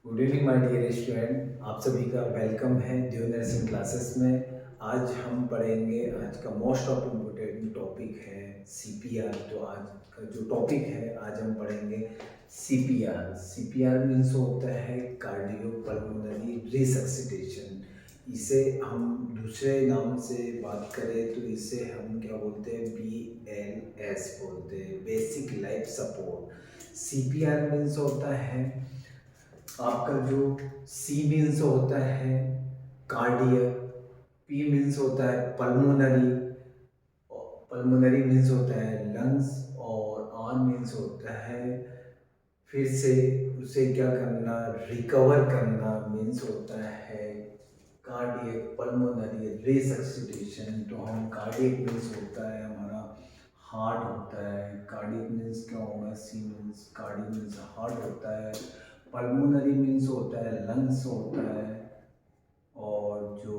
Good evening my dear student, आप सभी का वेलकम है ड्यू नर्सिंग क्लासेस में। आज हम पढ़ेंगे, आज का मोस्ट ऑफ इम्पोर्टेंट टॉपिक है सीपीआर। तो आज का जो टॉपिक है, आज हम पढ़ेंगे सीपीआर। सीपीआर मीन्स होता है कार्डियो पल्मोनरी रिसक्सिटेशन। इसे हम दूसरे नाम से बात करें तो इसे हम क्या बोलते हैं, BLS बोलते हैं, basic life support. CPR means होता है आपका जो सी मीन्स होता है कार्डियक, पी मीन्स होता है पल्मोनरी, पल्मोनरी मीन्स होता है लंग्स, और आर मीन्स होता है फिर से उसे क्या करना, रिकवर करना मीन्स होता है कार्डियक पल्मोनरी रिसक्सिटेशन। तो हम कार्डियक मीन्स होता है हमारा हार्ट होता है, कार्डियक मीन्स क्या होगा, C means cardiac means heart होता है, पल्मोनरी मीन्स होता है लंग्स होता है, और जो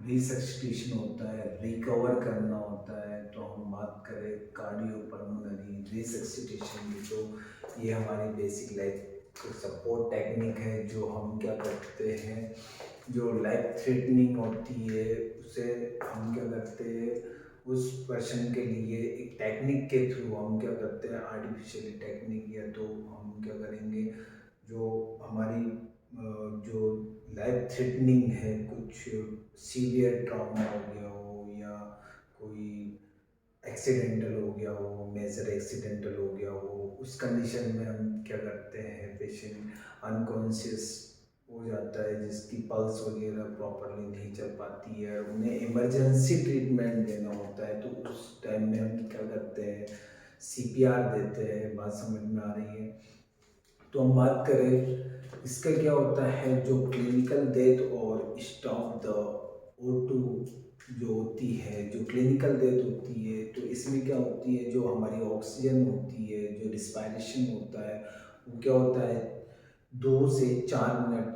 रिसक्सिटेशन होता है रिकवर करना होता है। तो हम बात करें कार्डियोपल्मोनरी रिसक्सिटेशन की, तो ये हमारी बेसिक लाइफ सपोर्ट टेक्निक है जो हम क्या करते हैं, जो लाइफ थ्रेटनिंग होती है उसे हम क्या करते हैं, उस पर्सन के लिए एक टेक्निक के थ्रू हम क्या करते हैं, आर्टिफिशियल टेक्निक, या तो हम क्या करेंगे, जो हमारी जो लाइफ थ्रेटनिंग है, कुछ सीवियर ट्रॉमा हो गया हो या कोई एक्सीडेंटल हो गया हो, मेजर एक्सीडेंटल हो गया हो, उस कंडीशन में हम क्या करते हैं, पेशेंट अनकॉन्शियस हो जाता है, जिसकी पल्स वगैरह प्रॉपरली नहीं चल पाती है, उन्हें इमरजेंसी ट्रीटमेंट देना होता है, तो उस टाइम में हम क्या करते हैं, सीपीआर देते हैं। बात समझ में आ रही है? तो हम बात करें इसका क्या होता है, जो क्लिनिकल डेथ और स्टॉप द O2 जो होती है, जो क्लिनिकल डेथ होती है, तो इसमें क्या होती है, जो हमारी ऑक्सीजन होती है, जो रिस्पायरेशन होता है, वो क्या होता है 2 से 4 मिनट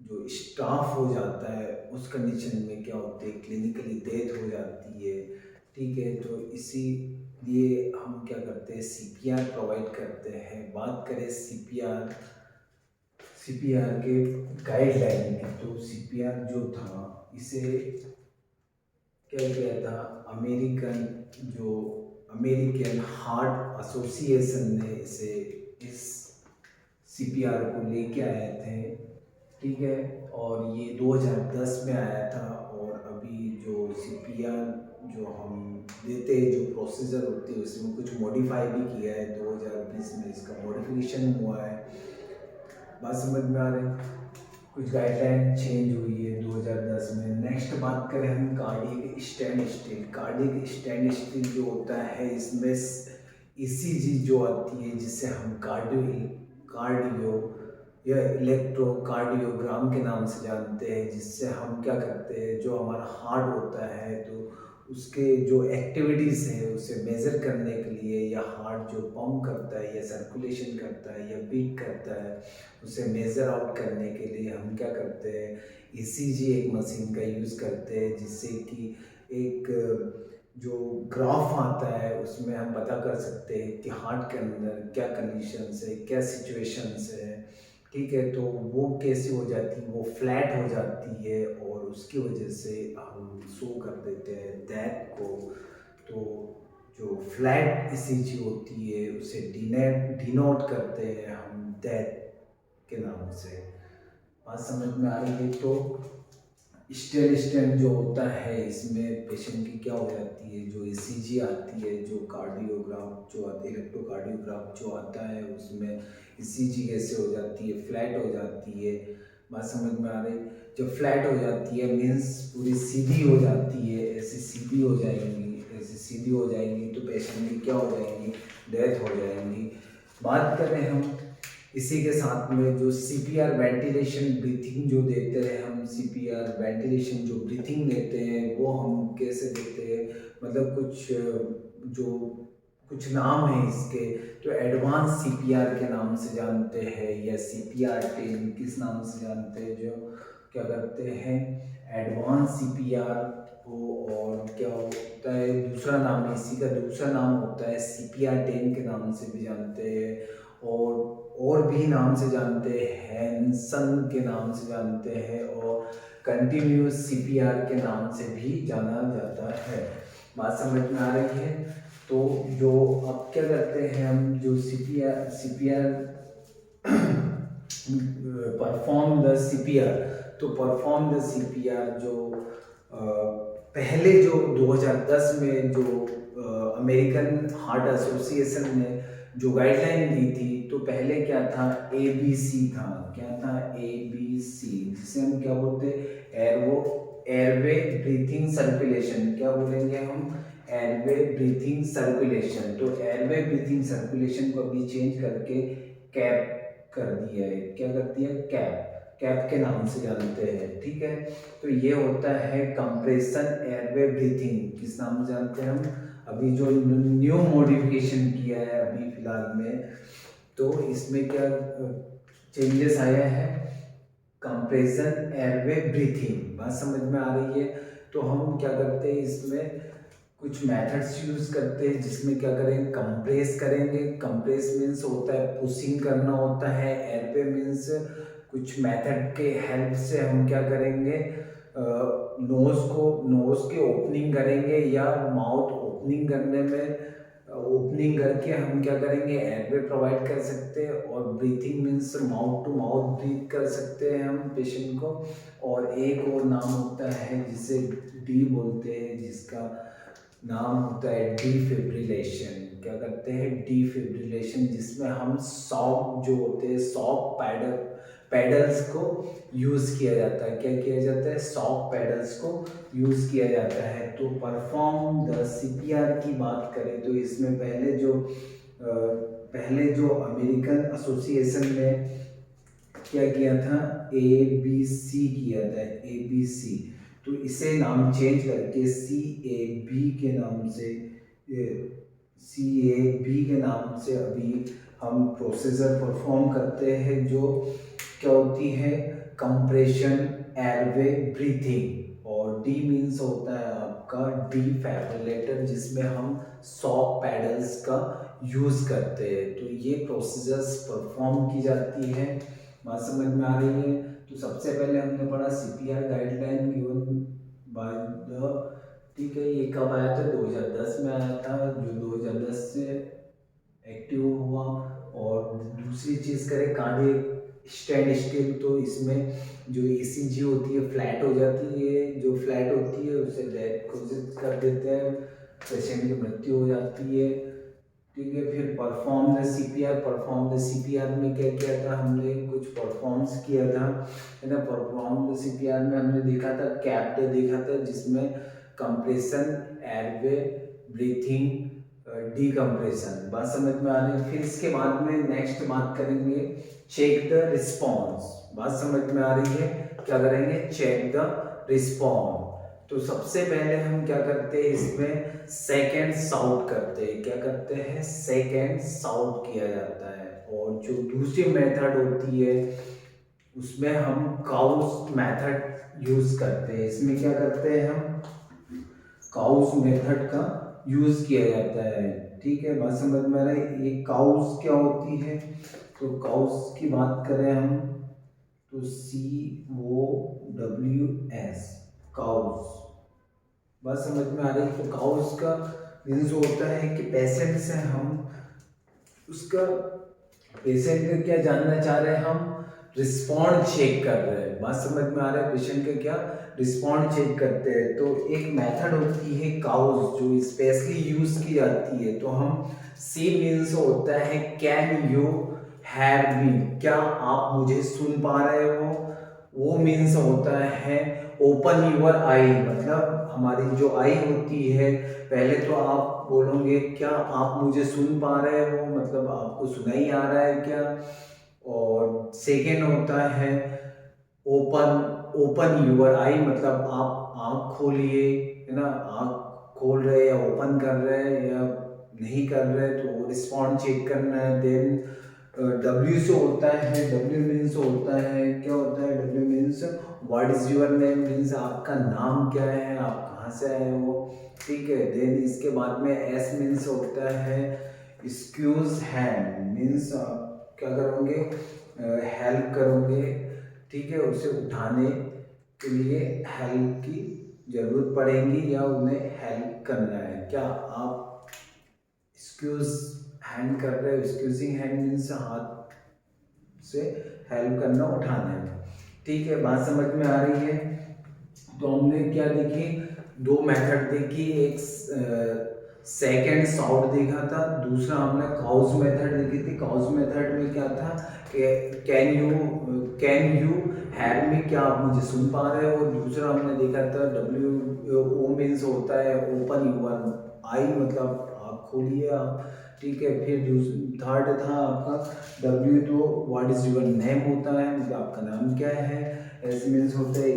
जो स्टाफ हो जाता है, उस कंडीशन में क्या होती है, क्लिनिकली डेथ हो जाती है। ठीक है, तो इसीलिए हम क्या करते हैं, सीपीआर प्रोवाइड करते हैं। बात करें सीपीआर, सीपीआर के गाइडलाइन में, तो सीपीआर जो था इसे क्या किया था, अमेरिकन जो अमेरिकन हार्ट एसोसिएशन ने इसे इस सीपीआर को लेके आए थे। ठीक है, और ये 2010 में आया था, और अभी जो सीपीआर जो हम देते हैं, जो प्रोसीजर होती है, उसमें कुछ मॉडिफाई भी किया है। 2020 में इसका मॉडिफिकेशन हुआ है। बात समझ में आ रही है? कुछ गाइडलाइन चेंज हुई है 2010 में। नेक्स्ट बात करें हम cardiac stand still. Cardiac stand still जो होता है, इसमें ईसीजी जो आती है, जिसे हम कार्डियो या इलेक्ट्रोकार्डियोग्राम के नाम से जानते हैं, जिससे हम क्या करते हैं, जो हमारा हार्ट होता है, तो उसके जो एक्टिविटीज़ हैं उसे मेज़र करने के लिए, या हार्ट जो पंप करता है या सर्कुलेशन करता है या बीट करता है, उसे मेज़र आउट करने के लिए हम क्या करते हैं, ईसीजी एक मशीन का यूज़ करते हैं, जिससे कि एक जो ग्राफ आता है उसमें हम पता कर सकते हैं कि हार्ट के अंदर क्या कंडीशंस है, क्या सिचुएशंस है। ठीक है, तो वो कैसे हो जाती है, वो फ्लैट हो जाती है, और उसकी वजह से हम शो कर देते हैं दैट को। तो जो फ्लैट ईसीजी होती है उसे डिनोट करते हैं हम दैट के नाम से। बात समझ में आ रही है? तो स्टेल स्टैंड जो होता है, इसमें पेशेंट की क्या हो जाती है, जो ईसीजी आती है, जो कार्डियोग्राफ जो आती है, इलेक्ट्रोकार्डियोग्राफ जो आता है, उसमें ईसीजी कैसे हो जाती है, फ्लैट हो जाती है। बात समझ में आ रही? जब फ्लैट हो जाती है मीन्स पूरी सीधी हो जाती है, ऐसे सीधी हो जाएंगी, ऐसे सीधी हो जाएंगी, तो पेशेंट की क्या हो जाएंगी, डेथ हो जाएंगी। बात करें हम इसी के साथ में जो सीपीआर वेंटिलेशन ब्रीथिंग जो देते हैं, हम सीपीआर वेंटिलेशन जो ब्रीथिंग देते हैं वो हम कैसे देते हैं, मतलब जो कुछ नाम है इसके, तो एडवांस सीपीआर के नाम से जानते हैं, या सीपीआर 10 किस नाम से जानते हैं, जो क्या करते हैं एडवांस सीपीआर को। और क्या होता है दूसरा नाम है इसी का, दूसरा नाम होता है सीपीआर 10 के नाम से भी जानते हैं। और और भी नाम से जानते हैं, हैनसन के नाम से जानते हैं और कंटिन्यूस सीपीआर के नाम से भी जाना जाता है। बात समझ में आ रही है? तो जो अब क्या करते हैं हम, जो सीपीआर परफॉर्म द सीपीआर, तो परफॉर्म द सीपीआर जो पहले जो 2010 में जो अमेरिकन हार्ट एसोसिएशन ने जो गाइडलाइन दी थी, तो पहले क्या था, ABC था। क्या था? ABC, जिसे हम क्या बोलते हैं, एयरवे ब्रीथिंग सर्कुलेशन। क्या बोलेंगे हम? Airway breathing circulation. तो एयरवे ब्रीथिंग सर्कुलेशन को अभी चेंज करके कैप कर दिया है। क्या कर दिया? कैप। कैप के नाम से जानते हैं, ठीक है। तो ये होता है कंप्रेशन एयरवे ब्रीथिंग। किस नाम से जानते हैं हम? अभी जो न्यू मॉडिफिकेशन किया है अभी फिलहाल में, तो इसमें क्या चेंजेस आया है? Compression airway breathing. बात समझ में आ रही है? तो हम क्या करते हैं, इसमें कुछ मेथड्स यूज करते हैं जिसमें क्या करेंगे, कंप्रेस करेंगे। कंप्रेस मीन्स होता है पुशिंग करना होता है। एयरवे मीन्स कुछ मेथड के हेल्प से हम क्या करेंगे, नोज के ओपनिंग करेंगे, या माउथ ओपनिंग करने में ओपनिंग करके हम क्या करेंगे, एयरवे प्रोवाइड कर सकते हैं। और breathing means mouth to mouth breath कर सकते हैं हम पेशेंट को। और एक और नाम होता है जिसे डी बोलते हैं, जिसका नाम होता है डिफिब्रिलेशन। क्या करते हैं? डिफिब्रिलेशन, जिसमें हम सॉफ्ट जो होते हैं, सॉफ्ट पैडल्स को यूज किया जाता है। क्या किया जाता है? सॉफ्ट पैडल्स को यूज किया जाता है। तो परफॉर्म द सीपीआर की बात करें तो इसमें पहले जो अमेरिकन एसोसिएशन ने क्या किया था, ABC किया था, ABC। तो इसे नाम चेंज करके CAB के नाम से अभी हम प्रोसीजर परफॉर्म करते हैं, जो क्या होती है, कंप्रेशन एयरवे ब्रीथिंग। और डी मीन्स होता है आपका डिफिब्रिलेटर, जिसमें हम सॉफ्ट पैडल्स का यूज करते हैं। तो ये प्रोसीजर्स परफॉर्म की जाती है। बात समझ में आ रही है? तो सबसे पहले हमने पढ़ा CPR guideline given by the, ठीक है। ये कब आया था? 2010 में आया था, जो 2010 से एक्टिव हुआ। और दूसरी चीज़ करें कार्डियक स्टैंड स्टिल, तो इसमें जो ECG होती है फ्लैट हो जाती है। जो फ्लैट होती है उसे डेथ घोषित कर देते हैं, पेशेंट की मृत्यु हो जाती है, ठीक है। फिर परफॉर्म द सीपीआर में क्या किया था हमने, कुछ परफॉर्म्स किया था, है ना। परफॉर्म द सीपीआर में हमने देखा था, कैप देखा था, जिसमें कंप्रेशन एयरवे ब्रीथिंग डीकम्प्रेशन। बात समझ में आ रही है? फिर इसके बाद में नेक्स्ट बात करेंगे चेक द रिस्पॉन्स। बात समझ में आ रही है? क्या करेंगे? Check the response. तो सबसे पहले हम क्या करते हैं, इसमें सेकेंड साउट करते हैं। क्या करते हैं? सेकेंड साउट किया जाता है। और जो दूसरी मेथड होती है उसमें हम काउस मेथड यूज करते हैं। इसमें क्या करते हैं हम, काउस मेथड का यूज किया जाता है, ठीक है। बात समझ में आ रही है? ये काउस क्या होती है, तो काउस की बात करें हम तो COWS, काउस। बात समझ में आ रही है? तो काउस का मीन्स होता है कि पेशेंट से हम उसका, पेशेंट का क्या जानना चाह रहे हैं, हम रिस्पॉन्ड चेक कर रहे हैं। बात समझ में आ रहा है? पेशेंट का क्या रिस्पॉन्ड चेक करते हैं। तो एक मेथड होती है काउस, जो स्पेशली यूज की जाती है। तो हम C मीन्स होता है कैन यू हैव मी, क्या आप मुझे सुन पा रहे हो। वो मीन्स होता है ओपन यूर आई, मतलब हमारी जो आई होती है, पहले तो आप बोलोगे क्या आप मुझे सुन पा रहे हो, मतलब आपको सुनाई आ रहा है क्या। और सेकेंड होता है ओपन यूर आई, मतलब आप आँख खोलिए, है ना। आँख खोल रहे या ओपन कर रहे हैं या नहीं कर रहे, तो रिस्पॉन्ड चेक करना है। देन W से होता है, W मीन्स होता है, क्या होता है, W means what is your name, means आपका नाम क्या है, आप कहाँ से आए हो, ठीक है। देन इसके बाद में S मीन्स होता है एक्सक्यूज हैंड, मीन्स क्या करोगे, हेल्प करोगे, ठीक है, उसे उठाने के लिए हेल्प की ज़रूरत पड़ेगी या उन्हें हेल्प करना है। क्या आप स्क्यूज हैंड कर रहे हो? स्क्यूजिंग हैंड मीन्स हाथ से हेल्प करना, उठाना है, ठीक है, बात समझ में आ रही है। तो हमने क्या देखी, दो मेथड देखी, एक सेकंड साउट देखा था, दूसरा हमने काउज मेथड देखी थी। काउज मेथड में क्या था कि कैन यू हैव मी, क्या आप मुझे सुन पा रहे हो। दूसरा हमने देखा था डब्ल्यू ओ मीन्स होता है ओपन यूर आई, मतलब आप खोलिए आप, ठीक है। फिर थर्ड था आपका डब्ल्यू, तो व्हाट इज योर नेम होता है, मतलब आपका नाम क्या है। एस मीन्स होता है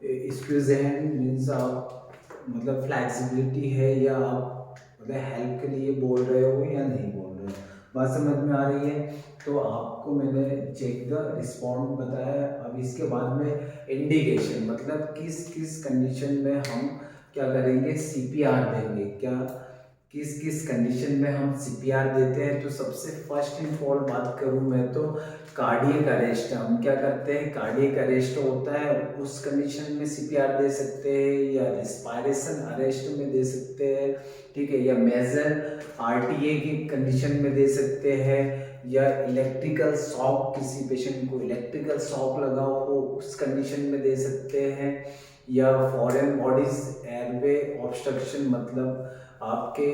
एक्सक्यूज हैंड मीन्स आप मतलब फ्लैक्सिबिलिटी है या आप मतलब हेल्प के लिए बोल रहे हो या नहीं बोल रहे हो। बात समझ में आ रही है। तो आपको मैंने चेक द रिस्पॉन्ड बताया। अब इसके बाद में इंडिकेशन, मतलब किस किस कंडीशन में हम क्या करेंगे, सीपीआर देंगे, क्या किस किस कंडीशन में हम सीपीआर देते हैं। तो सबसे फर्स्ट इन ऑल बात करूं मैं तो कार्डियक अरेस्ट, हम क्या करते हैं, कार्डियक अरेस्ट होता है उस कंडीशन में सीपीआर दे सकते हैं, या रिस्पायरेशन अरेस्ट में दे सकते हैं, ठीक है, या मेजर आरटीए की कंडीशन में दे सकते हैं, या इलेक्ट्रिकल शॉक, किसी पेशेंट को इलेक्ट्रिकल शॉक लगा हो उस कंडीशन में दे सकते हैं, या फॉरेन बॉडीज एयरवे ऑब्स्ट्रक्शन, मतलब आपके,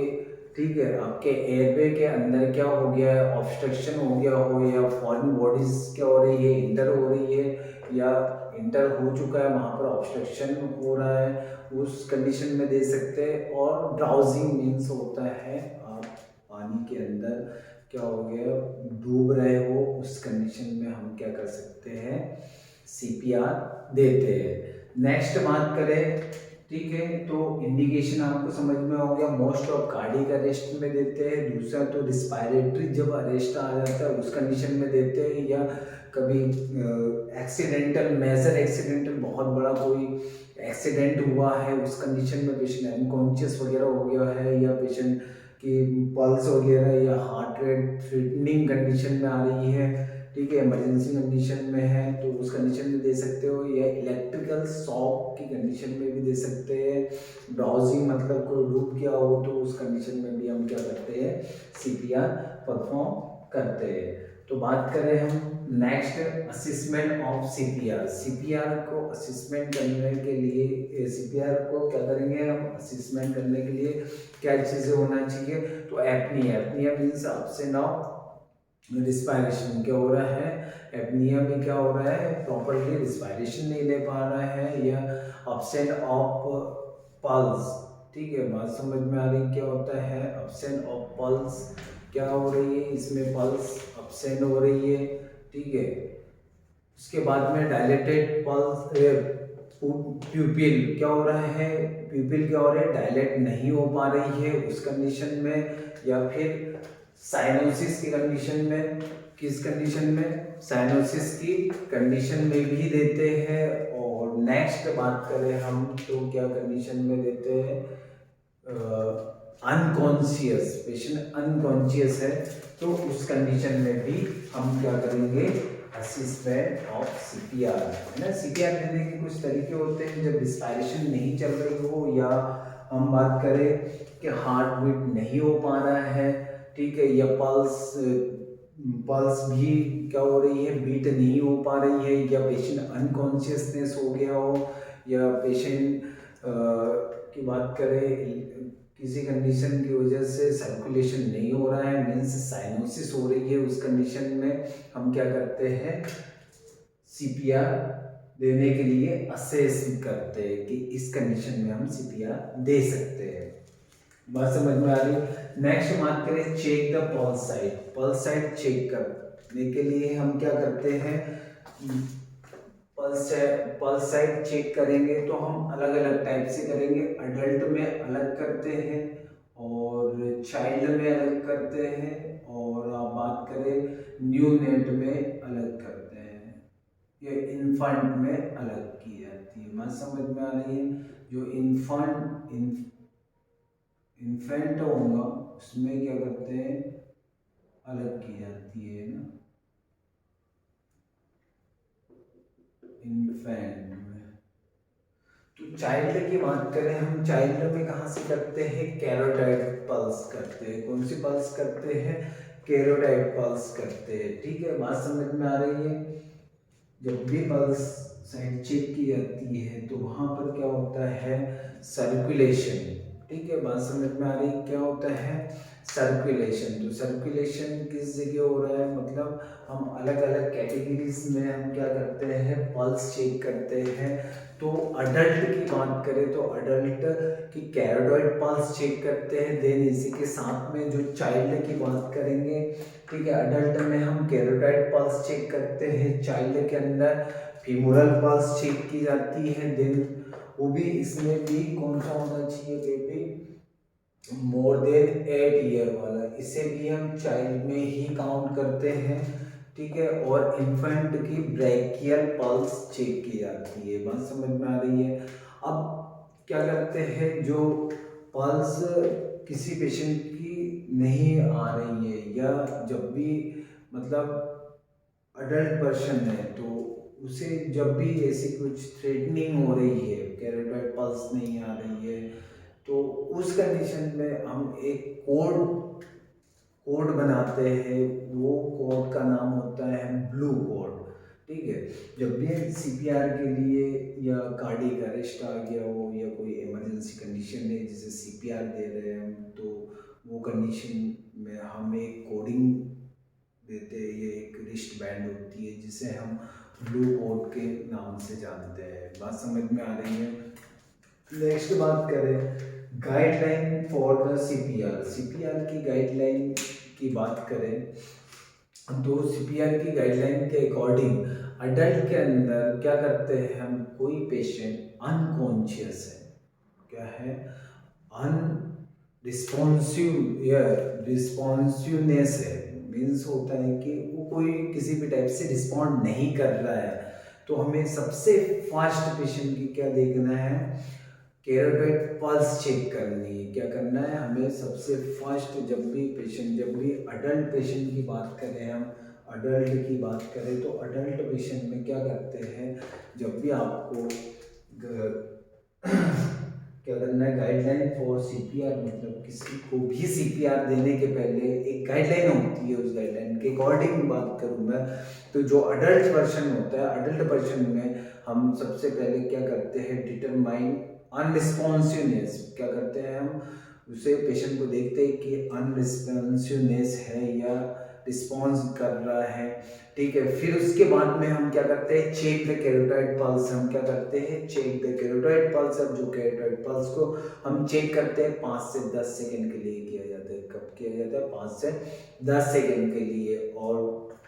ठीक है, आपके एयरवे के अंदर क्या हो गया है, ऑब्स्ट्रक्शन हो गया हो, या फॉरेन बॉडीज क्या हो रही है, इंटर हो रही है, या इंटर हो चुका है वहाँ पर ऑब्स्ट्रक्शन हो रहा है, उस कंडीशन में दे सकते हैं। और ड्राउजिंग मीन्स होता है आप पानी के अंदर क्या हो गया, डूब रहे हो, उस कंडीशन में हम क्या कर सकते हैं, सीपीआर देते हैं। नेक्स्ट बात करें, ठीक है, तो इंडिकेशन आपको समझ में हो गया, मोस्ट ऑफ कार्डियक अरेस्ट में देते हैं। दूसरा तो रिस्पायरेटरी जब अरेस्ट आ जाता है उस कंडीशन में देते हैं, या कभी एक्सीडेंटल, मेजर एक्सीडेंटल, बहुत बड़ा कोई एक्सीडेंट हुआ है उस कंडीशन में पेशेंट अनकॉन्शियस वगैरह हो गया है, या पेशेंट की पल्स वगैरह या हार्ट रेट थ्रेटनिंग कंडीशन में आ रही है, ठीक है, इमरजेंसी कंडीशन में है, तो उस कंडीशन में दे सकते हो, या इलेक्ट्रिकल शॉक की कंडीशन में भी दे सकते हैं। ड्राउजिंग मतलब कोई डूब गया हो तो उस कंडीशन में भी हम क्या करते हैं, सीपीआर परफॉर्म करते हैं। तो बात करें हम next assessment of CPR. CPR को असेसमेंट करने के लिए, सीपीआर को क्या करेंगे हम, असेसमेंट करने के लिए क्या चीज़ें होना चाहिए, तो apnoea, apnoea means absent of respiration, क्या हो रहा है, एपनिया में क्या हो रहा है, प्रॉपरली रिस्पायरेशन नहीं ले पा रहा है, या अपसेंट ऑफ पल्स, ठीक है, बात समझ में आ रही, क्या होता है अपसेंट ऑफ पल्स, क्या हो रही है इसमें, पल्स अपसेंट हो रही है, ठीक है। उसके बाद में डायलेटेड पल्स, प्यूपिल क्या हो रहा है, प्यूपिल क्या हो रहा है, डायलेट नहीं हो पा रही है उस कंडीशन में, या फिर साइनोसिस की कंडीशन में, किस कंडीशन में, साइनोसिस की कंडीशन में भी देते हैं। और नेक्स्ट बात करें हम तो क्या कंडीशन में देते हैं, अनकॉन्शियस, पेशेंट अनकॉन्शियस है तो उस कंडीशन में भी हम क्या करेंगे, असिस्टेंट ऑफ सीपीआर, है ना। सीपीआर देने के कुछ तरीके होते हैं, जब रिस्पायरेशन नहीं चल रही हो, या हम बात करें कि हार्ट बीट नहीं हो पा रहा है, ठीक है, या पल्स पल्स भी क्या हो रही है, बीट नहीं हो पा रही है, या पेशेंट अनकॉन्शियसनेस हो गया हो, या पेशेंट की बात करें किसी कंडीशन की वजह से सर्कुलेशन नहीं हो रहा है, मीन्स साइनोसिस हो रही है, उस कंडीशन में हम क्या करते हैं, सीपीआर देने के लिए असेस करते हैं कि इस कंडीशन में हम सीपीआर दे सकते हैं। बात समझ में आ रही। नेक्स्ट बात करें check the pulse side. Pulse side check करने के लिए हम क्या करते हैं, पल्स साइड चेक करेंगे तो हम अलग अलग टाइप से करेंगे। अडल्ट में अलग करते हैं, और चाइल्ड में अलग करते हैं, और आप बात करें न्यू नेट में अलग करते हैं, या इन्फेंट में अलग की जाती है। बात समझ में आ रही है। जो इन्फेंट होगा उसमें क्या करते हैं, अलग की जाती है ना इन्फेंट में। तो चाइल्ड की बात करें हम, चाइल्ड में कहाँ से करते हैं, कैरोटाइड पल्स करते हैं। कौन सी पल्स करते हैं, कैरोटाइड पल्स करते हैं। ठीक है, बात समझ में आ रही है। जब भी पल्स साइड चेक की जाती है तो वहाँ पर क्या होता है, सर्कुलेशन। ठीक है, बात समझ में आ रही है, क्या होता है, सर्कुलेशन। तो सर्कुलेशन किस जगह हो रहा है, मतलब हम अलग अलग कैटेगरीज में हम क्या करते हैं, पल्स चेक करते हैं। तो अडल्ट की बात करें तो अडल्ट की कैरोटाइड पल्स चेक करते हैं। देन इसी के साथ में जो चाइल्ड की बात करेंगे, ठीक है, अडल्ट में हम कैरोटाइड पल्स चेक करते हैं। चाइल्ड के अंदर फीमोरल पल्स चेक की जाती है। देन वो भी, इसमें भी कौन सा होना चाहिए बेबी, मोर देन 8 ईयर वाला, इसे भी हम चाइल्ड में ही काउंट करते हैं। ठीक है, और इन्फेंट की ब्रैकियल पल्स चेक की जाती है। बात समझ में आ रही है। अब क्या करते हैं, जो पल्स किसी पेशेंट की नहीं आ रही है, या जब भी मतलब अडल्ट पर्सन है, तो उसे जब भी ऐसी कुछ थ्रेटनिंग हो रही है, कैरोटाइड पल्स नहीं आ रही है, तो उस कंडीशन में हम एक कोड कोड बनाते हैं। वो कोड का नाम होता है ब्लू कोड। ठीक है, जब भी सीपीआर के लिए या कार्डियक अरेस्ट आ गया हो, या कोई इमरजेंसी कंडीशन है जिसे सीपीआर दे रहे हैं हम, तो वो कंडीशन में हम एक कोडिंग देते हैं। ये एक रिस्ट बैंड होती है जिसे हम ब्लू कोड के नाम से जानते हैं। बात समझ में आ रही है। नेक्स्ट बात करें guideline for the CPR. CPR की गाइडलाइन की बात करें तो सीपीआर की गाइडलाइन के अकॉर्डिंग अडल्ट के अंदर क्या करते हैं हम, कोई पेशेंट अनकॉन्शियस है, क्या है, अन रिस्पॉन्सिव या रिस्पॉन्सिवनेस है, मीन्स होता है कि वो कोई किसी भी टाइप से रिस्पॉन्ड नहीं कर रहा है, तो हमें सबसे फास्ट पेशेंट की क्या देखना है, कैरोटाइड पल्स चेक करनी है। क्या करना है हमें सबसे फर्स्ट, जब भी अडल्ट पेशेंट की बात करें हम, अडल्ट की बात करें तो अडल्ट पेशेंट में क्या करते हैं, जब भी आपको क्या करना है, गाइडलाइन फॉर सीपीआर, मतलब किसी को भी सीपीआर देने के पहले एक गाइडलाइन होती है। उस गाइडलाइन के अकॉर्डिंग बात करूँ मैं, तो जो अडल्ट पर्सन होता है, अडल्ट पर्सन में हम सबसे पहले क्या करते हैं, डिटरमाइन अनरिस्पॉन्सिवनेस। क्या करते हैं हम, उसे पेशेंट को देखते हैं कि अनरिस्पॉन्सिवनेस है या रिस्पॉन्स कर रहा है। ठीक है, फिर उसके बाद में हम क्या करते हैं, चेक द कैरोटाइड पल्स। हम क्या करते हैं, चेक द कैरोटाइड पल्स। अब जो कैरोटाइड पल्स को हम चेक करते हैं 5 से 10 सेकेंड के लिए किया जाता है। कब किया जाता है, 5 से 10 सेकेंड के लिए। और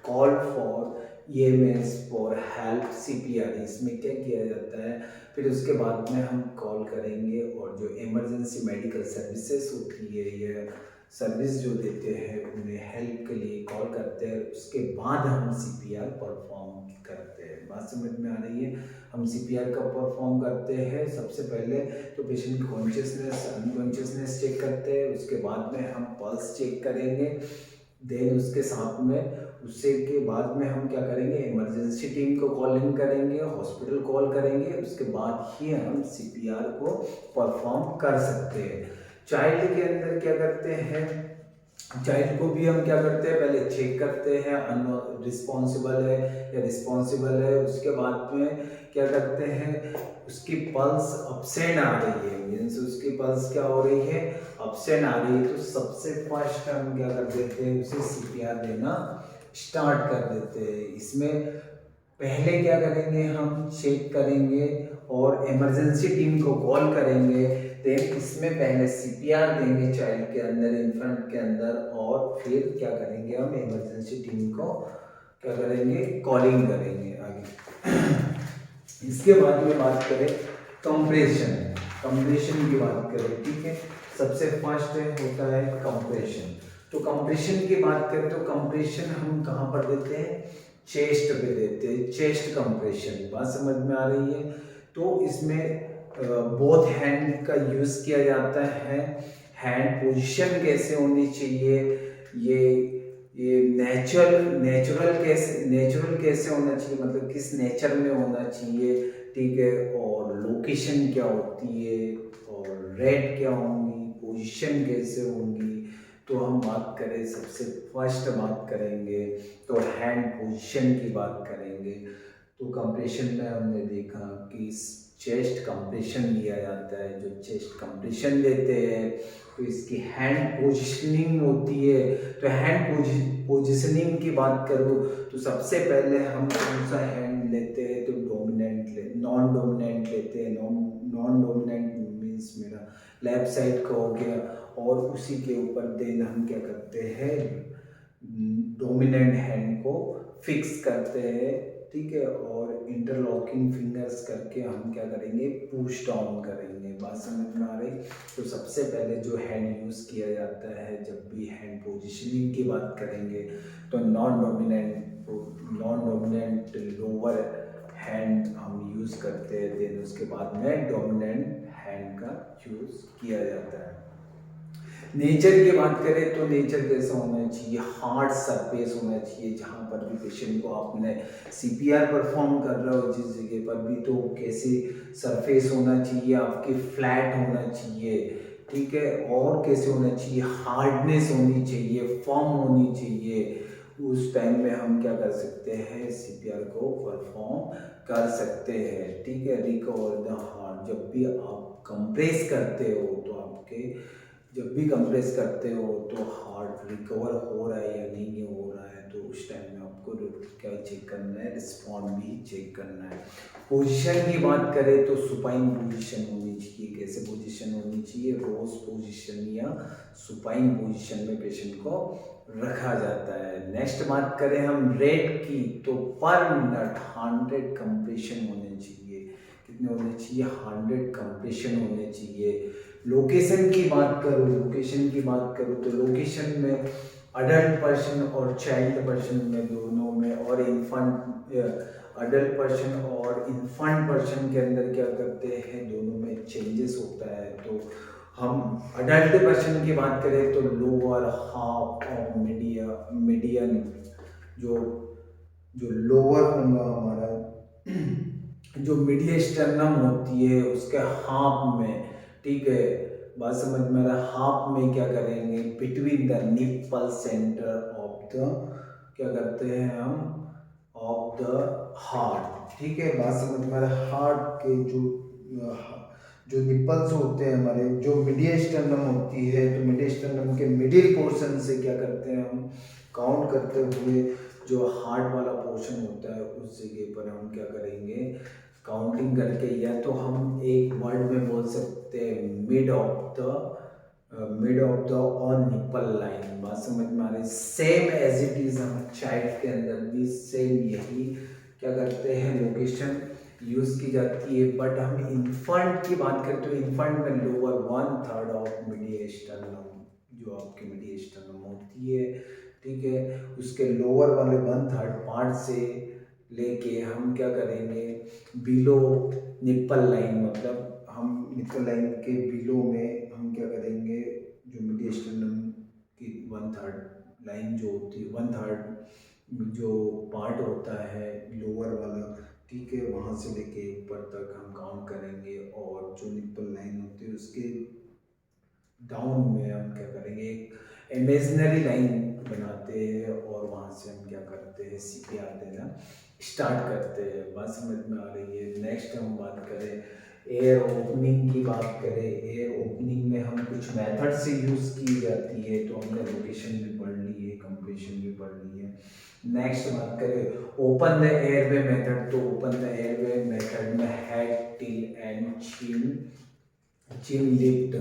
call for EMS for help CPR, इसमें क्या किया जाता है, फिर उसके बाद में हम कॉल करेंगे, और जो इमरजेंसी मेडिकल सर्विसेज होती है, ये सर्विस जो देते हैं, उन्हें हेल्प के लिए कॉल करते हैं। उसके बाद हम सीपीआर परफॉर्म करते हैं। बात समझ में आ रही है। हम सीपीआर कब परफॉर्म करते हैं, सबसे पहले तो पेशेंट की कॉन्शियसनेस अनकॉन्शियसनेस चेक करते हैं, उसके बाद में हम पल्स चेक करेंगे। देन उसके साथ में, उससे के बाद में हम क्या करेंगे, इमरजेंसी टीम को कॉलिंग करेंगे, हॉस्पिटल कॉल करेंगे, उसके बाद ही हम सीपीआर को परफॉर्म कर सकते हैं। चाइल्ड के अंदर क्या करते हैं, चाइल्ड को भी हम क्या करते हैं, पहले चेक करते हैं रिस्पॉन्सिबल है या रिस्पॉन्सिबल है। उसके बाद में क्या करते हैं, उसकी पल्स अपसेंट आ रही है, मीन्स उसकी पल्स क्या हो रही है, अपसेंट आ रही है, तो सबसे फर्स्ट हम क्या कर देते हैं, उसे सीपीआर देना स्टार्ट कर देते हैं। इसमें पहले क्या करेंगे, हम चेक करेंगे और इमरजेंसी टीम को कॉल करेंगे। देन इसमें पहले सीपीआर देंगे चाइल्ड के अंदर, इन्फेंट के अंदर, और फिर क्या करेंगे, हम इमरजेंसी टीम को क्या करेंगे, कॉलिंग करेंगे आगे। इसके बाद में बात करें कंप्रेशन, कंप्रेशन की बात करें। ठीक है, सबसे फर्स्ट होता है कंप्रेशन। तो कंप्रेशन की बात करें तो कंप्रेशन हम कहाँ पर देते हैं, चेस्ट पे देते हैं, चेस्ट कंप्रेशन। बात समझ में आ रही है। तो इसमें बोथ हैंड का यूज किया जाता है। हैंड पोजीशन कैसे होनी चाहिए, ये ये नेचुरल कैसे होना चाहिए, मतलब किस नेचर में होना चाहिए, ठीक है, और लोकेशन क्या होती है, और रेट क्या होंगी, पोजीशन कैसे होंगी। तो हम बात करें, सबसे फर्स्ट बात करेंगे तो हैंड पोजीशन की बात करेंगे। तो कंप्रेशन में हमने देखा कि चेस्ट कंप्रेशन लिया जाता है। जो चेस्ट कंप्रेशन लेते हैं तो इसकी हैंड पोजिशनिंग होती है। तो हैंड पोजिशनिंग की बात करूँ तो सबसे पहले हम कौन सा हैंड लेते हैं, तो नॉन डोमिनेंट लेते हैं। नॉन डोमिनेंट मीन्स मेरा लेफ्ट साइड का हो गया, और उसी के ऊपर देन हम क्या करते हैं, डोमिनेंट हैंड को फिक्स करते हैं, ठीक है, और इंटरलॉकिंग फिंगर्स करके हम क्या करेंगे, पुश डाउन करेंगे। बात समझ में आ रही। तो सबसे पहले जो हैंड यूज़ किया जाता है जब भी हैंड पोजिशनिंग की बात करेंगे, तो नॉन डोमिनेंट लोअर हैंड हम यूज़ करते हैं। देन उसके बाद में डोमिनेंट हैंड का यूज़ किया जाता है। नेचर की बात करें तो नेचर कैसा होना चाहिए, हार्ड सरफेस होना चाहिए। जहाँ पर भी पेशेंट को आपने सीपीआर परफॉर्म कर रहे हो जिस जगह पर भी, तो कैसे सरफेस होना चाहिए, आपकी फ्लैट होना चाहिए, ठीक है, और कैसे होना चाहिए, हार्डनेस होनी चाहिए, फर्म होनी चाहिए। उस टाइम में हम क्या कर सकते हैं, सीपीआर को परफॉर्म कर सकते हैं, ठीक है। रिकवर द हार्ट, जब भी आप कंप्रेस करते हो तो आपके, जब भी कंप्रेस करते हो तो हार्ट रिकवर हो रहा है या नहीं हो रहा है, तो उस टाइम में आपको क्या चेक करना है, रिस्पॉन्ड भी चेक करना है। पोजीशन की बात करें तो सुपाइन पोजीशन होनी चाहिए। कैसे पोजीशन होनी चाहिए, रोज पोजीशन या सुपाइन पोजीशन में पेशेंट को रखा जाता है। नेक्स्ट बात करें हम रेट की, तो पर मिनट 100 कंप्रेशन होने चाहिए। कितने होने चाहिए, 100 कंप्रेशन होने चाहिए। लोकेशन की बात करूँ, तो लोकेशन में अडल्ट पर्सन और चाइल्ड पर्सन में, दोनों में, और इन्फेंट, अडल्ट पर्सन और इन्फेंट पर्सन के अंदर क्या करते हैं, दोनों में चेंजेस होता है। तो हम अडल्ट पर्सन की बात करें तो लोअर हाफ और मीडियन, जो जो लोअर होगा हमारा, जो मिडिल स्टर्नम होती है उसके हाफ में, ठीक है, बात समझ में आ रहा है। हाफ में क्या करेंगे, between the nipple centre of the, क्या करते हैं हम, ऑफ द हार्ट, ठीक है, बात समझ में आ रहा है। हार्ट के जो निप्पल्स होते हैं हमारे, जो मिडिल स्टर्नम होती है, तो मिडिल स्टर्नम के मिडिल पोर्शन से क्या करते हैं हम, काउंट करते हुए जो हार्ट वाला पोर्शन होता है उस जगह पर हम क्या करेंगे, काउंटिंग करके, या तो हम एक वर्ड में बोल सकते हैं, mid of the on nipple line. बात समझ में आ रही। सेम एज इट इज हम चाइल्ड के अंदर भी सेम यही क्या करते हैं, लोकेशन यूज की जाती है। बट हम इन्फेंट की बात करें तो इन्फेंट में लोअर 1/3 ऑफ मीडिएस्टर्नम, जो आपकी मीडिएस्टर्नम होती है, ठीक है, उसके लोअर वाले 1/3 पार्ट से लेके हम क्या करेंगे, बिलो निप्पल लाइन, मतलब हम निप्पल लाइन के बिलो में हम क्या करेंगे, जो मीडिएस्टर्नम की 1/3 लाइन जो होती है, 1/3 जो पार्ट होता है लोअर वाला, ठीक है, वहाँ से लेके ऊपर तक हम काउंट करेंगे। और जो निप्पल लाइन होती है उसके डाउन में हम क्या करेंगे, एक इमेजिनरी लाइन बनाते हैं, और वहाँ से हम क्या करते हैं, सीपीआर देना स्टार्ट करते हैं। बात समझ में आ रही है। नेक्स्ट हम बात करें एयर ओपनिंग की, बात करें एयर ओपनिंग में हम कुछ मेथड से यूज़ की जाती है। तो हमने लोकेशन भी पढ़ ली है, कंप्रेशन भी पढ़ ली है। नेक्स्ट बात करें ओपन द एयरवे मेथड, तो ओपन द एयरवे मेथड में head, tail and chin lift,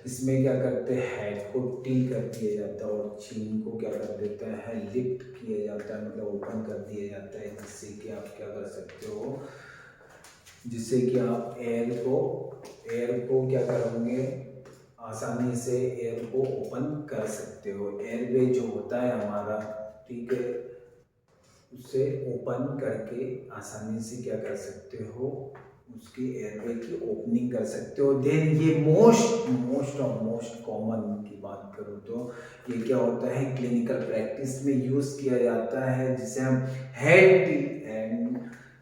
इसमें क्या करते हैं, हेड को टिल कर दिया जाता है और चिन को क्या कर देता है, लिफ्ट किया जाता है, मतलब ओपन कर दिया जाता है, जिससे कि आप क्या कर सकते हो, जिससे कि आप एयर को क्या करोगे, आसानी से एयर को ओपन कर सकते हो। एयरवे जो होता है हमारा, ठीक है, उसे ओपन करके आसानी से क्या कर सकते हो, उसके एयरवे की ओपनिंग कर सकते हो। देन ये मोस्ट कॉमन की बात करूँ तो ये क्या होता है, क्लिनिकल प्रैक्टिस में यूज़ किया जाता है, जिसे हम हेड टिल एंड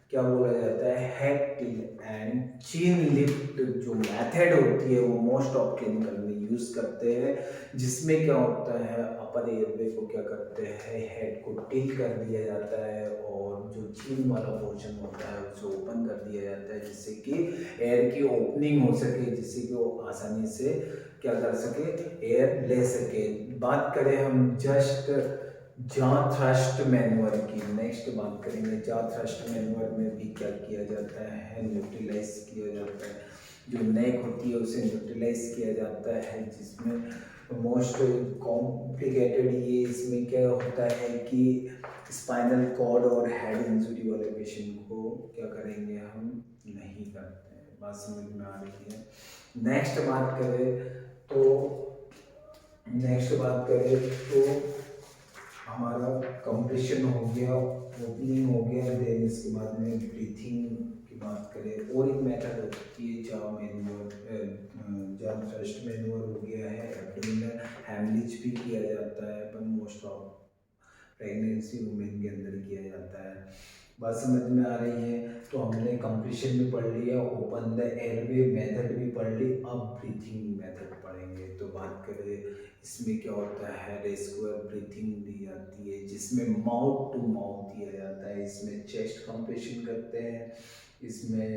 क्या बोला जाता है, head till and chin lift जो मेथड होती है वो मोस्ट ऑफ क्लिनिकल में यूज़ करते हैं, जिसमें क्या होता है, अपर एयरवे को क्या करते हैं, हेड को टिल कर दिया जाता है और जो चिन वाला पोर्शन होता है उसे ओपन कर दिया जाता है, जिससे कि एयर की ओपनिंग हो सके, जिससे कि वो आसानी से क्या कर सके, एयर ले सके। बात करें हम जस्ट जॉ थ्रस्ट मैनुअर की, नेक्स्ट बात करेंगे। जॉ थ्रस्ट मैनुअर में भी क्या किया जाता है, न्यूट्रलाइज किया जाता है, जो नेक होती है उसे न्यूट्रलाइज किया जाता है, जिसमें मोस्ट कॉम्प्लिकेटेड ये इसमें क्या होता है कि स्पाइनल कॉर्ड और हेड इंजरी वाले पेशेंट को क्या करेंगे, हम नहीं करते हैं। बात समझ में आ रही है। नेक्स्ट बात करें तो हमारा कंप्रेशन हो गया, ओपनिंग हो गया, देन इसके बाद में ब्रीथिंग की बात करें। और एक मेथड होती है जॉ थ्रस्ट मैनुअर हो गया है, एब्डोमिनल हेमरेज भी किया जाता है, पर मोस्ट ऑफ प्रेगनेंसी वुमेन के अंदर किया जाता है। बात समझ में आ रही है। तो हमने कंप्रेशन भी पढ़ लिया, ओपन द एयरवे मेथड भी पढ़ ली, अब ब्रीथिंग मेथड पढ़ेंगे। तो बात करें इसमें क्या होता है, रेस्क्यूअर ब्रीथिंग दी जाती है, जिसमें माउथ टू माउथ दिया जाता है। इसमें चेस्ट कंप्रेशन करते हैं, इसमें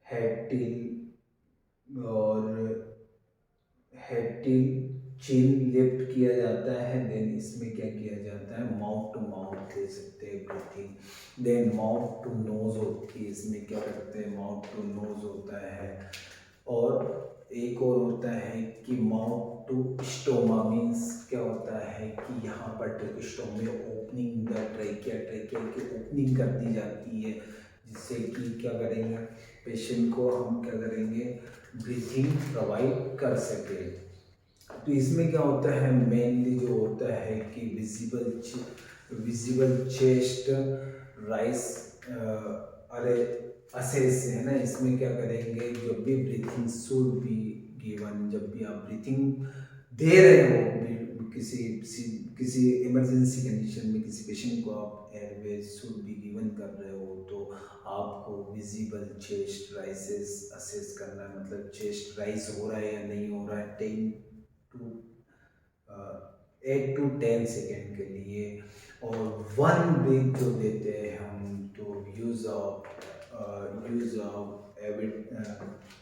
हेड टिल और हेड टिल चिन लिफ्ट किया जाता है। देन इसमें क्या किया जाता है, माउथ टू माउथ दे सकते हैं breathing. Then mouth to nose होती है, इसमें क्या करते हैं, माउथ टू नोज होता है। और एक और होता है कि माउथ टू स्टोमा, मीन्स क्या होता है कि यहाँ पर ट्रेकोस्टोम में ओपनिंग द ट्रेकिया की ओपनिंग कर दी जाती है, जिससे कि क्या करेंगे, पेशेंट को हम क्या करेंगे, ब्रीथिंग प्रोवाइड कर सके। तो इसमें क्या होता है, मेनली जो होता है कि विजिबल चेस्ट राइस अरे असेस है ना, इसमें क्या करेंगे, जब भी ब्रीथिंग शुड बी गिवन, जब भी आप ब्रीथिंग दे रहे हो किसी किसी इमरजेंसी कंडीशन में किसी पेशेंट को आप एयरवे शुड बी गिवन कर रहे हो, तो आपको विजिबल चेस्ट राइसेस असेस करना है, मतलब चेस्ट राइज हो रहा है या नहीं हो रहा है, 8 to 10 सेकेंड के लिए। और वन ब्रीथ जो देते हैं हम, तो यूज़ ऑफ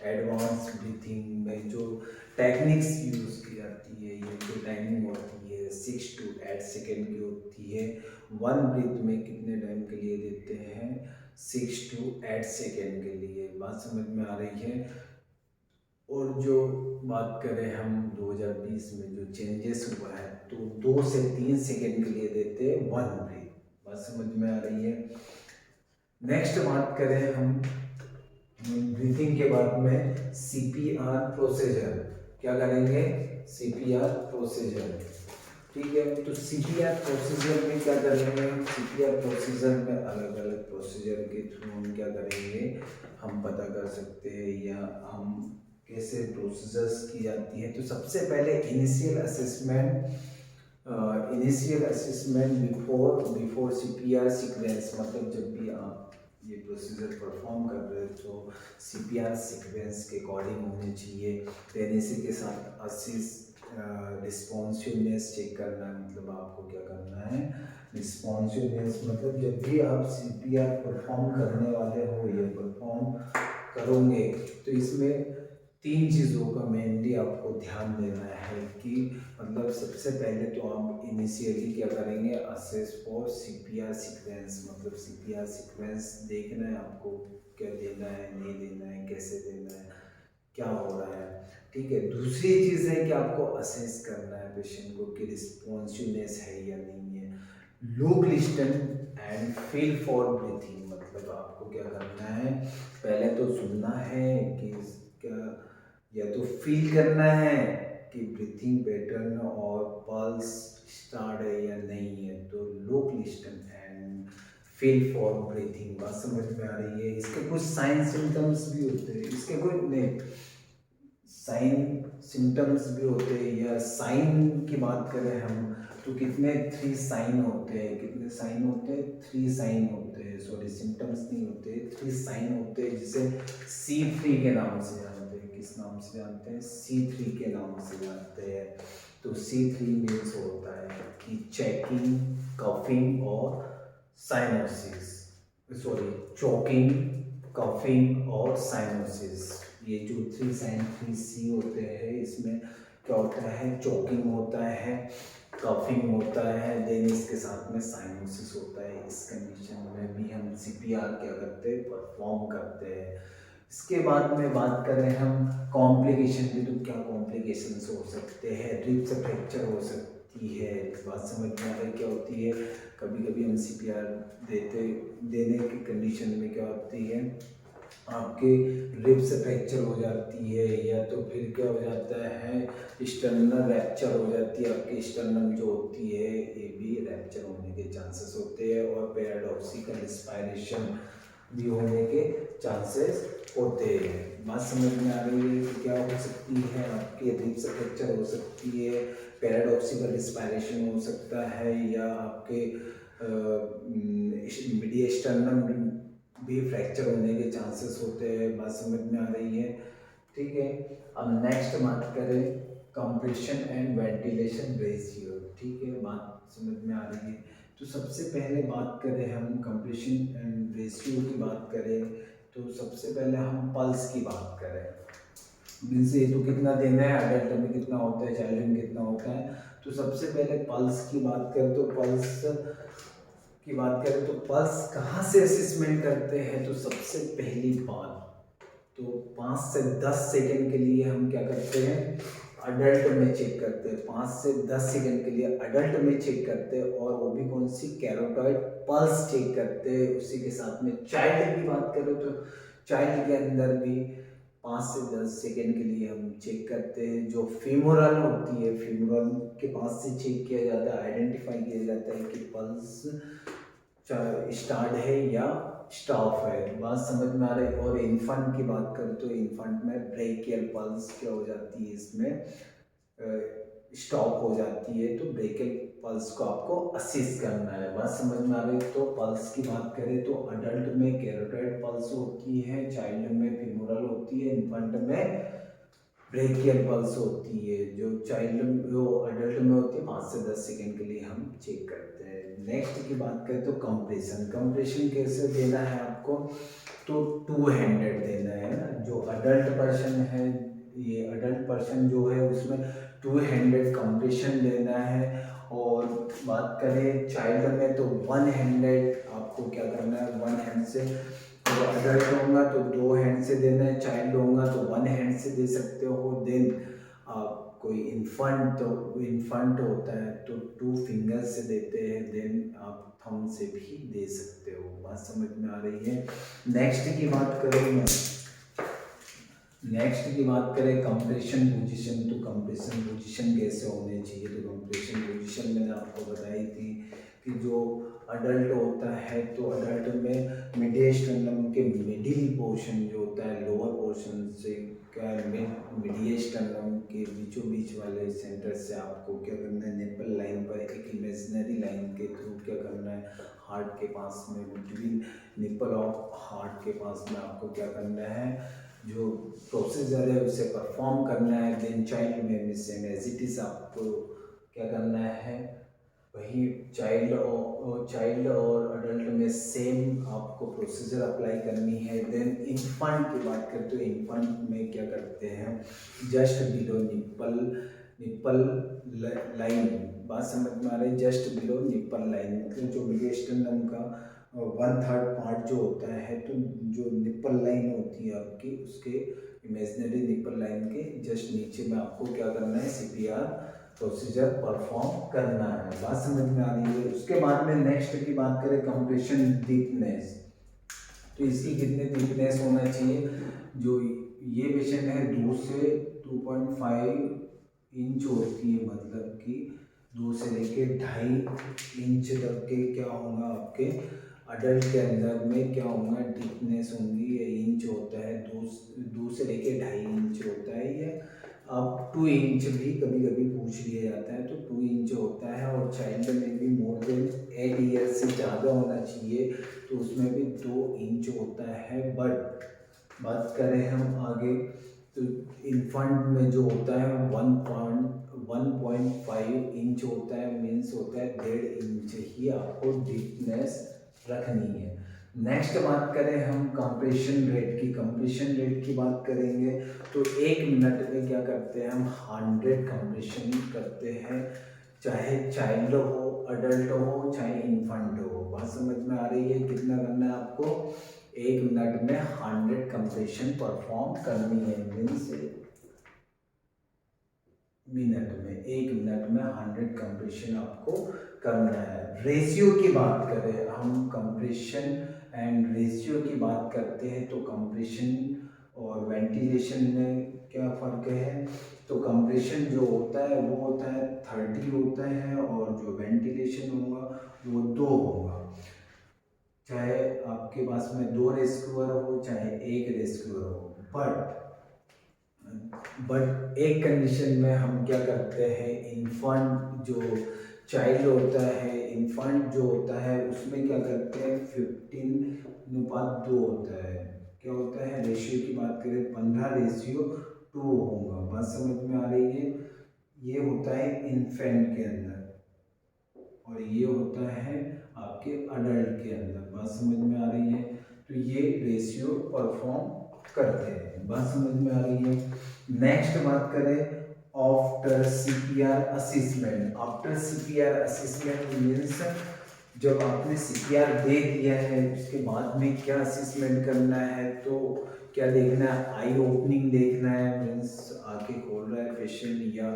एडवांस ब्रीथिंग में जो टेक्निक्स यूज़ की जाती है, ये जो टाइमिंग होती है 6 to 8 सेकेंड की होती है। वन ब्रीथ में कितने टाइम के लिए देते हैं, 6 to 8 सेकेंड के लिए। बात समझ में आ रही है। और जो बात करें हम 2020 में जो चेंजेस हुआ है, तो 2 से 3 सेकेंड के लिए देते हैं वन ब्रीथ। बात समझ में आ रही है। नेक्स्ट बात करें हम ब्रीथिंग के बाद में सीपीआर प्रोसीजर, क्या करेंगे, सीपीआर प्रोसीजर, ठीक है। तो सीपीआर प्रोसीजर में क्या करेंगे, सीपीआर प्रोसीजर में अलग अलग प्रोसीजर के थ्रू हम क्या करेंगे, हम पता कर सकते हैं या हम कैसे प्रोसीजर्स की जाती है। तो सबसे पहले initial assessment before CPR sequence, मतलब जब भी आप ये प्रोसीजर परफॉर्म कर रहे हो तो सीपीआर सीक्वेंस के अकॉर्डिंग होने चाहिए। फिर इसी के साथ रिस्पॉन्सिवनेस चेक करना है, मतलब आपको क्या करना है, रिस्पॉन्सिवनेस, मतलब जब भी आप सीपीआर परफॉर्म करने वाले हो या परफॉर्म करोगे, तो इसमें 3 चीज़ों का मेनली आपको ध्यान देना है कि मतलब सबसे पहले तो आप इनिशियली क्या करेंगे, असेस फॉर सीपीआर सीक्वेंस, मतलब सीपीआर सीक्वेंस देखना है आपको, क्या देना है, नहीं देना है, कैसे देना है, क्या हो रहा है, ठीक है। दूसरी चीज़ है कि आपको असेस करना है पेशेंट को कि रिस्पॉन्सिवनेस है या नहीं है। Look, listen and feel for breathing, मतलब आपको क्या करना है, पहले तो सुनना है कि क्या, या तो फील करना है कि ब्रीथिंग पैटर्न और पल्स स्टार्ट है या नहीं है। तो look, listen and feel for breathing. बात समझ में आ रही है? इसके कुछ साइन सिम्टम्स भी होते हैं, इसके कोई नहीं साइन सिम्टम्स भी होते हैं। या साइन की बात करें हम तो कितने 3 साइन होते हैं, कितने साइन होते हैं? 3 साइन होते हैं, सॉरी सिम्टम्स नहीं होते, 3 साइन होते हैं, जिसे C3 के नाम से जानते हैं। किस नाम से जानते हैं? C3 के नाम से जानते हैं। तो C3 मीन्स होता है कि चेकिंग, कफिंग और साइनोसिस, सॉरी चोकिंग, कफिंग और साइनोसिस। ये जो 3 साइन 3C होते हैं, इसमें क्या होता है? चोकिंग होता है, कफिंग होता है, देन इसके साथ में साइनोसिस होता है। इस कंडीशन में भी हम CPR क्या करते हैं? परफॉर्म करते हैं। इसके बाद में बात करें हम कॉम्प्लिकेशन की, तो क्या कॉम्प्लिकेशंस हो सकते हैं? रिब्स फ्रैक्चर हो सकती है। बात समझ में आ रही क्या होती है? कभी कभी हम CPR देने की कंडीशन में क्या होती है? आपके रिब्स फ्रैक्चर हो जाती है, या तो फिर क्या हो जाता है? स्टर्नल रैप्चर हो जाती है। आपकी स्टर्नम जो होती है ये भी रैप्चर होने के चांसेस होते हैं, और पैराडॉक्सिकल रिस्पायरेशन भी होने के चांसेस होते हैं। बात समझ में आ रही है कि क्या हो सकती है? आपके रिब्स फ्रैक्चर हो सकती है, पैराडॉक्सिकल रिस्पायरेशन हो सकता है, या आपके मीडियस्टर्नम भी फ्रैक्चर होने के चांसेस होते हैं। बात समझ में आ रही है? ठीक है। अब नेक्स्ट बात करें कंप्रेशन एंड वेंटिलेशन रेशियो। ठीक है, बात समझ में आ रही है? तो सबसे पहले बात करें हम कंप्रेशन एंड रेशियो की बात करें, तो सबसे पहले हम पल्स की बात करें। मीन्स ये तो कितना देना है, अडल्ट में कितना होता है, चाइल्ड में कितना होता है। तो सबसे पहले पल्स की बात करें, तो पल्स की बात करें तो पल्स कहाँ से असेसमेंट करते हैं? तो सबसे पहली बात तो 5 से 10 सेकंड के लिए हम क्या करते हैं? अडल्ट में चेक करते हैं। 5 से 10 सेकंड के लिए अडल्ट में चेक करते हैं, और वो भी कौन सी? कैरोटाइड पल्स चेक करते हैं। उसी के साथ में चाइल्ड की बात करें तो चाइल्ड के अंदर भी 5 से 10 सेकंड के लिए हम चेक करते हैं। जो फीमोरल होती है, फीमोरल के पास से चेक किया जाता है, आइडेंटिफाई किया जाता है कि पल्स स्टार्ट है या स्टॉप है। बात समझ में आ रही है? और इन्फंट की बात करें तो इन्फंट में ब्रेकियल पल्स क्या हो जाती है? इसमें स्टॉप हो जाती है। तो ब्रेकियल पल्स को आपको असिस्ट करना है। बात समझ में आ रही है? तो पल्स की बात करें तो अडल्ट में कैरोटाइड पल्स होती है, चाइल्ड में फीमोरल होती है, इन्फंट में ब्रेकियल पल्स होती है। जो अडल्ट में होती है 5 से 10 सेकंड के लिए हम चेक करते हैं। नेक्स्ट की बात करें तो कंप्रेशन। कंप्रेशन कैसे देना है आपको? तो 2 हैंडेड देना है ना। जो अडल्ट पर्सन है, ये अडल्ट पर्सन जो है उसमें 2 हैंडेड कंप्रेशन देना है। और बात करें चाइल्ड में तो 1 हैंडेड आपको क्या करना है? 1 हैंड से। तो अडल्ट होगा तो 2 हैंड से देना है, चाइल्ड होगा तो 1 हैंड से दे सकते हो। देन आप कोई इन्फंट होता है तो 2 फिंगर से देते हैं। देन आप थंब से भी दे सकते हो। बात समझ में आ रही है? नेक्स्ट की बात करें कंप्रेशन पोजीशन। तो कंप्रेशन पोजीशन कैसे होने चाहिए? तो कंप्रेशन पोजीशन मैंने आपको बताई थी कि जो अडल्ट होता है तो अडल्ट में मीडियस्टर्नम के मिडिल पोर्शन जो होता है, लोअर पोर्शन से क्या है, मीडियस्टर्नम के बीचों बीच वाले सेंटर से आपको क्या करना है? निप्पल लाइन पर एक इमेजिनरी लाइन के थ्रू क्या करना है? हार्ट के पास में, बिटवीन निप्पल ऑफ हार्ट के पास में आपको क्या करना है? जो प्रोसीजर है उसे परफॉर्म करना है। देन चाइल्ड में भी सेम एज इट इज आपको क्या करना है? वही चाइल्ड और अडल्ट में सेम आपको प्रोसीजर अप्लाई करनी है। देन इन्फंट की बात करें तो इन्फंट में क्या करते हैं? Just below nipple line. बात समझ में आ रही है? जस्ट बिलो निप्पल लाइन मतलब जो मीडियस्टर्नम का 1/3 पार्ट जो होता है, तो जो निप्पल लाइन होती है आपकी, उसके इमेजिनरी निप्पल लाइन के जस्ट नीचे में आपको क्या करना है? CPR प्रोसीजर परफॉर्म करना है। बात समझ में आ रही है? उसके बाद में नेक्स्ट की बात करें कंप्रेशन डीपनेस। तो इसकी कितने डीपनेस होना चाहिए? जो ये पेशेंट है 2 से 2.5 इंच होती है, मतलब कि 2 से लेके 2.5 इंच तक के क्या होगा आपके अडल्ट के अंदर में क्या होगा, डीपनेस होंगी, ये इंच होता है, 2 से लेके 2.5 इंच होता है, या अब 2 इंच भी कभी कभी पूछ लिया जाता है, तो 2 इंच होता है। और चाइल्ड में भी मोर देन 8 ईयर से ज़्यादा होना चाहिए, तो उसमें भी 2 इंच होता है। बट बात करें हम आगे, तो इन्फंट में जो होता है 1.5 इंच होता है, मीन्स होता है 1.5 इंच ही आपको डीपनेस रखनी है। नेक्स्ट बात करें हम कंप्रेशन रेट की, कंप्रेशन रेट की बात करेंगे तो 1 मिनट में क्या करते हैं हम, 100 कंप्रेशन करते हैं, चाहे चाइल्ड हो, अडल्ट हो, चाहे इन्फंट हो। बात समझ में आ रही है? कितना करना है आपको, 1 मिनट में 100 कंप्रेशन परफॉर्म करनी है, मीन्स मिनट में 1 मिनट में 100 कंप्रेशन आपको करना है। रेशियो की बात करें हम, कंप्रेशन एंड रेशियो की बात करते हैं, तो कंप्रेशन और वेंटिलेशन में क्या फ़र्क है, तो कंप्रेशन जो होता है वो होता है 30 होता है, और जो वेंटिलेशन होगा वो 2 होगा। चाहे आपके पास में 2 रेस्क्यूअर हो, चाहे 1 रेस्क्यूअर हो, बट एक कंडीशन में हम क्या करते हैं, इन्फंट जो चाइल्ड होता है, इन्फंट जो होता है उसमें क्या करते हैं, 15:2 होता है। क्या होता है, रेशियो की बात करें 15:2 होगा। बात समझ में आ रही है? ये होता है इन्फेंट के अंदर, और ये होता है आपके अडल्ट के अंदर। बात समझ में आ रही है? तो ये रेशियो परफॉर्म करते हैं। बात समझ में आ रही है? नेक्स्ट बात करें after CPR assessment. After CPR assessment means जब आपने सीपीआर दे दिया है उसके बाद में क्या असेसमेंट करना है, तो क्या देखना है, आई ओपनिंग देखना है, मीन्स आंखें खोल रहा है पेशेंट, या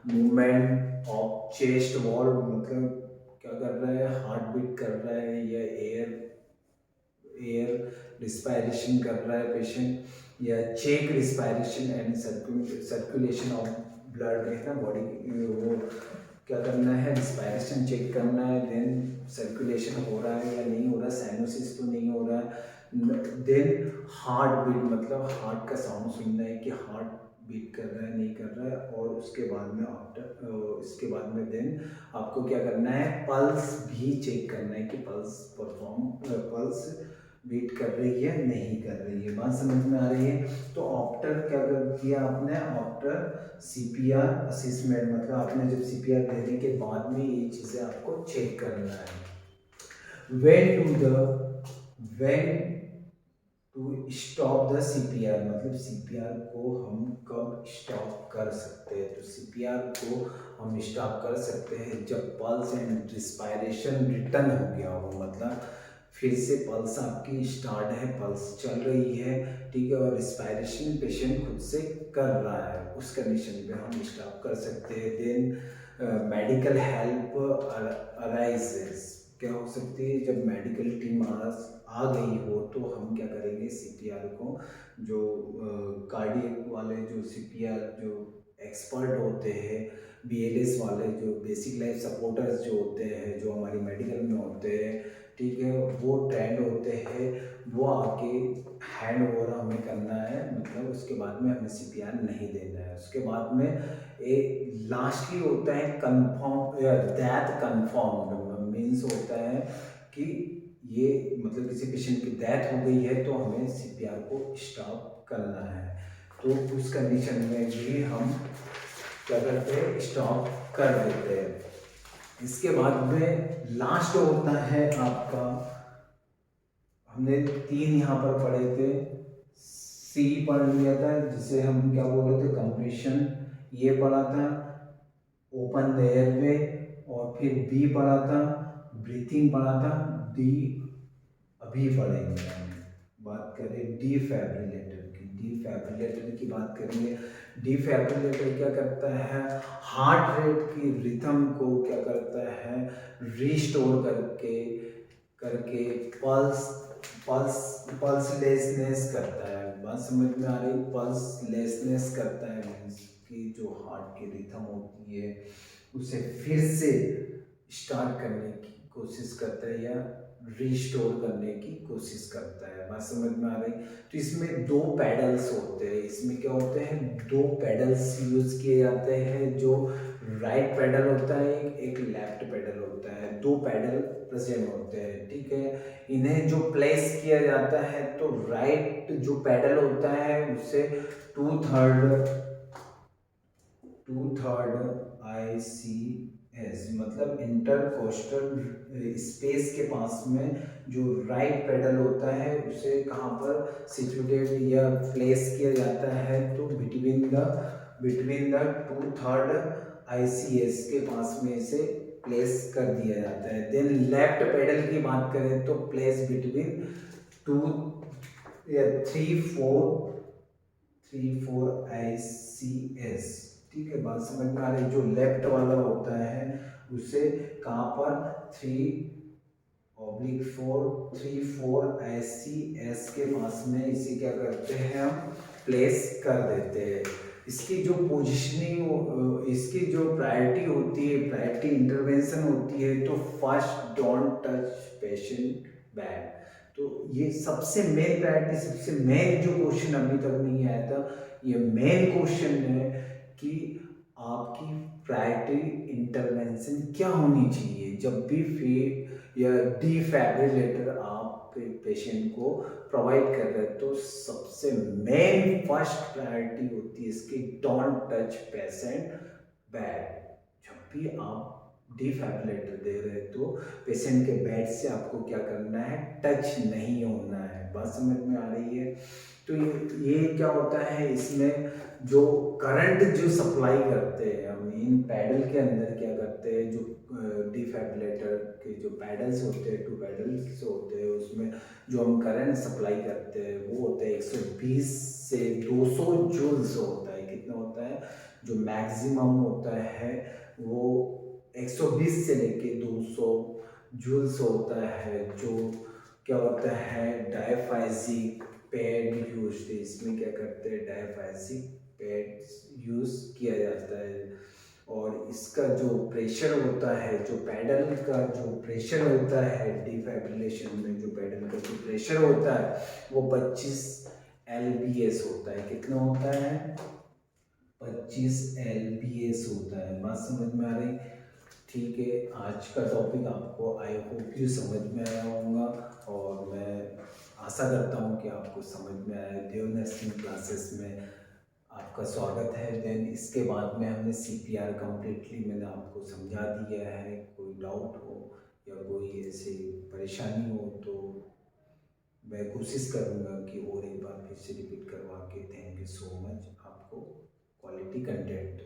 मूवमेंट ऑफ चेस्ट वॉल, मतलब क्या कर रहा है, हार्ट बीट कर रहा है, या एयर एयर रिस्पायरेशन कर रहा है पेशेंट, या check respiration and circulation of blood है ना बॉडी, वो क्या करना है, रिस्पायरेशन चेक करना है, देन सर्कुलेशन हो रहा है या नहीं हो रहा, साइनोसिस तो नहीं हो रहा है, देन हार्ट बीट, मतलब हार्ट का साउंड सुनना है कि हार्ट बीट कर रहा है नहीं कर रहा है, और उसके बाद में आफ्टर इसके बाद में देन आपको क्या करना है, पल्स भी चेक करना है कि पल्स बीट कर रही है नहीं कर रही है। बात समझ में आ रही है? तो आफ्टर क्या कर किया आपने, आफ्टर सीपीआर असेसमेंट, मतलब आपने जब सीपीआर देने के बाद में ये चीज़ें आपको चेक करना है। When to stop the CPR, मतलब सीपीआर को हम कब स्टॉप कर सकते हैं, तो सीपीआर को हम स्टॉप कर सकते हैं जब पल्स एंड रिस्पायरेशन रिटर्न हो गया हो, मतलब फिर से पल्स आपकी स्टार्ट है, पल्स चल रही है, ठीक है, और रिस्पायरेशन पेशेंट खुद से कर रहा है, उस कंडीशन पे हम स्टॉप कर सकते हैं। देन मेडिकल हेल्प अराइजेस, क्या हो सकती है, जब मेडिकल टीम आ गई हो तो हम क्या करेंगे, सीपीआर को, जो कार्डियक वाले जो सीपीआर जो एक्सपर्ट होते हैं, बीएलएस वाले जो बेसिक लाइफ सपोर्टर्स जो होते हैं, जो हमारी मेडिकल में होते हैं, ठीक है, वो ट्रेंड होते हैं, वो आके हैंड ओवर हमें करना है, मतलब उसके बाद में हमें सीपीआर नहीं देना है। उसके बाद में एक लास्टली होता है कंफर्म डेथ कंफर्म्ड, मीन्स होता है कि ये मतलब किसी पेशेंट की डेथ हो गई है तो हमें सीपीआर को स्टॉप करना है, तो उस कंडीशन में भी हम क्या करते हैं, स्टॉप कर देते हैं। इसके बाद में लास्ट होता है आपका, हमने 3 यहाँ पर पढ़े थे, सी पढ़ लिया था जिसे हम क्या बोल रहे थे, कंप्रेशन, ये पढ़ा था ओपन द एयरवे, और फिर बी पढ़ा था ब्रीथिंग पढ़ा था, डी अभी पढ़ेंगे हम। बात करें डिफैब्रिलेटर की, डिफैब्रिलेटर की बात करेंगे। डिफैब्रिलेटर क्या करता है, हार्ट रेट की रिथम को क्या करता है, रिस्टोर करके करके पल्स पल्स पल्सलेसनेस करता है। बात समझ में आ रही, पल्सलेसनेस करता है, मीन्स कि जो हार्ट की रिथम होती है उसे फिर से स्टार्ट करने की कोशिश करता है, या रिस्टोर करने की कोशिश करता है। बात समझ में आ रही? तो इसमें दो पैडल्स होते हैं। इसमें क्या होते हैं, दो पैडल्स यूज किए जाते हैं। जो राइट पैडल होता है, एक लेफ्ट पैडल होता है। दो पैडल प्रेजेंट होते हैं, ठीक है। इन्हें जो प्लेस किया जाता है, तो राइट जो पैडल होता है उसे टू थर्ड ICS मतलब इंटरकोस्टल स्पेस के पास में जो राइट पेडल होता है उसे कहाँ पर सिचुएटेड या प्लेस किया जाता है, तो between the two third ICS के पास में इसे प्लेस कर दिया जाता है। देन लेफ्ट पेडल की बात करें तो प्लेस बिटवीन टू या थ्री फोर ICS, ठीक है। बात समझ में आ रही? जो लेफ्ट वाला होता है उसे कहाँ पर 3/4 ICS के पास में इसे क्या करते हैं, हम प्लेस कर देते हैं। इसकी जो पोजिशनिंग, इसकी जो प्रायोरिटी होती है, प्रायोरिटी इंटरवेंशन होती है, तो first don't touch patient bad. तो ये सबसे मेन प्रायोरिटी, सबसे मेन जो क्वेश्चन अभी तक नहीं आया था, ये मेन क्वेश्चन है कि आपकी प्रायोरिटी इंटरवेंशन क्या होनी चाहिए जब भी फी या डिफैब्रिलेटर आप पेशेंट को प्रोवाइड कर रहे हैं। तो सबसे मेन फर्स्ट प्रायोरिटी होती है इसकी, डोंट टच पेशेंट बैड। जब भी आप डिफैब्रिलेटर दे रहे हैं तो पेशेंट के बेड से आपको क्या करना है, टच नहीं होना है। बात समझ में आ रही है? तो ये क्या होता है, इसमें जो करंट जो सप्लाई करते हैं हम इन पैडल के अंदर क्या करते हैं, जो डिफैब्रिलेटर के जो पैडल्स होते हैं, टू पैडल्स होते हैं, उसमें जो हम करंट सप्लाई करते हैं वो होते हैं 120 से 200 जूल्स होता है। कितना होता है? जो मैक्सिमम होता है वो 120 से लेके 200 जूल्स होता है। जो क्या होता है, डायफाइजिक पैड यूज, इसमें क्या करते हैं, डायफाइजिक पैड यूज किया जाता है। और इसका जो प्रेशर होता है, जो पैडल का जो प्रेशर होता है डिफाइब्रिलेशन में, जो पैडल का जो प्रेशर होता है वो 25 LBS होता है। कितना होता है? 25 LBS होता है। बात समझ में आ रही? ठीक है। आज का टॉपिक आपको आई होप यू समझ में आया होगा, और मैं आशा करता हूँ कि आपको समझ में आया। देव नर्सिंग क्लासेस में आपका स्वागत है। देन इसके बाद में हमने CPR कम्प्लीटली मैंने आपको समझा दिया है। कोई डाउट हो या कोई ऐसी परेशानी हो तो मैं कोशिश करूँगा कि और एक बार फिर से रिपीट करवा के। Thank you so much. आपको क्वालिटी कंटेंट